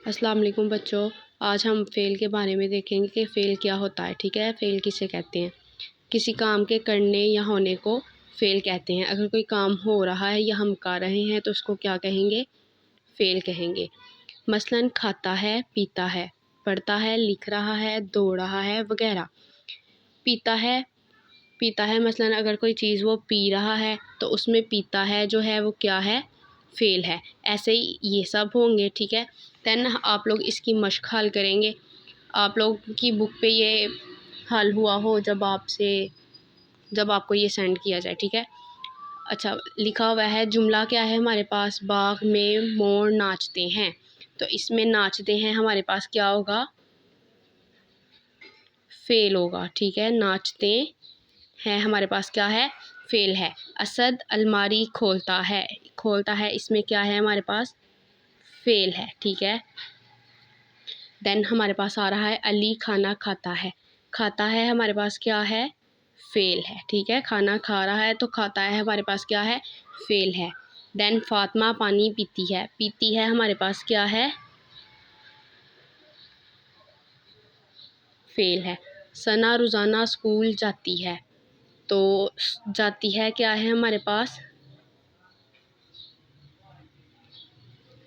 अस्सलाम वालेकुम बच्चों। आज हम फ़ेल के बारे में देखेंगे कि फ़ेल क्या होता है। ठीक है, फ़ेल किसे कहते हैं? किसी काम के करने या होने को फ़ेल कहते हैं। अगर कोई काम हो रहा है या हम कर रहे हैं तो उसको क्या कहेंगे? फ़ेल कहेंगे। मसलन खाता है, पीता है, पढ़ता है, लिख रहा है, दौड़ रहा है वगैरह। पीता है मसलन अगर कोई चीज़ वो पी रहा है तो उसमें पीता है जो है वो क्या है? फ़ेल है। ऐसे ही ये सब होंगे। ठीक है, दैन आप लोग इसकी मश्क हल करेंगे। आप लोग की बुक पे ये हल हुआ हो जब आपको ये सेंड किया जाए। ठीक है, अच्छा लिखा हुआ है। जुमला क्या है हमारे पास? बाग में मोर नाचते हैं। तो इसमें नाचते हैं हमारे पास क्या होगा? फ़ेल होगा। ठीक है, नाचते हैं हमारे पास क्या है? फ़ेल है। असद अलमारी खोलता है इसमें क्या है हमारे पास? फ़ेल है। ठीक है, देन हमारे पास आ रहा है अली खाना खाता है हमारे पास क्या है? फ़ेल है। ठीक है, खाना खा रहा है तो खाता है हमारे पास क्या है? फ़ेल है। देन फातिमा पानी पीती है हमारे पास क्या है? फ़ेल है। सना रोज़ाना स्कूल जाती है तो जाती है क्या है हमारे पास?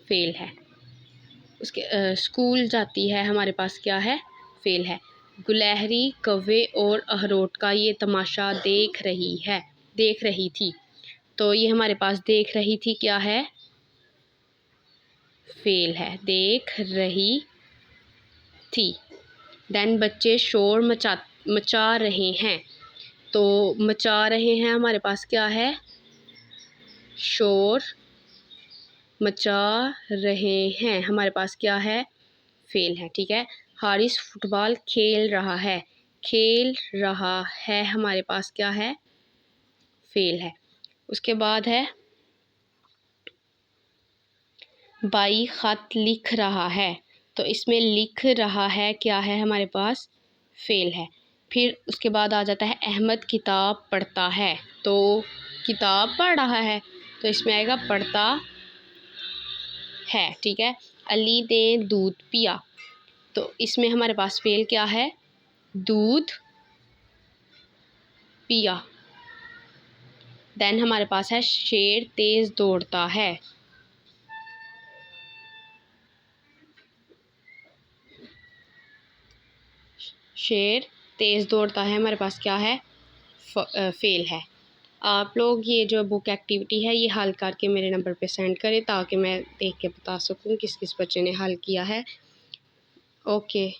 फ़ेल है। उसके स्कूल जाती है हमारे पास क्या है? फ़ेल है। गुलहरी कौवे और अखरोट का ये तमाशा देख रही थी। तो ये हमारे पास देख रही थी क्या है? फ़ेल है। देख रही थी। देन बच्चे शोर मचा रहे हैं तो मचा रहे हैं हमारे पास क्या है? शोर मचा रहे हैं हमारे पास क्या है? फ़ेल है। ठीक है, हारिस फुटबॉल खेल रहा है हमारे पास क्या है? फ़ेल है। उसके बाद है बाई ख़त लिख रहा है तो इसमें लिख रहा है क्या है हमारे पास? फ़ेल है। फिर उसके बाद आ जाता है अहमद किताब पढ़ता है तो किताब पढ़ रहा है तो इसमें आएगा पढ़ता है। ठीक है, अली ने दूध पिया तो इसमें हमारे पास फ़ेल क्या है? दूध पिया। देन हमारे पास है शेर तेज़ दौड़ता है। शेर तेज़ दौड़ता है हमारे पास क्या है? फ़ेल है। आप लोग ये जो बुक एक्टिविटी है ये हल करके मेरे नंबर पे सेंड करें ताकि मैं देख के बता सकूं किस किस बच्चे ने हल किया है। ओके।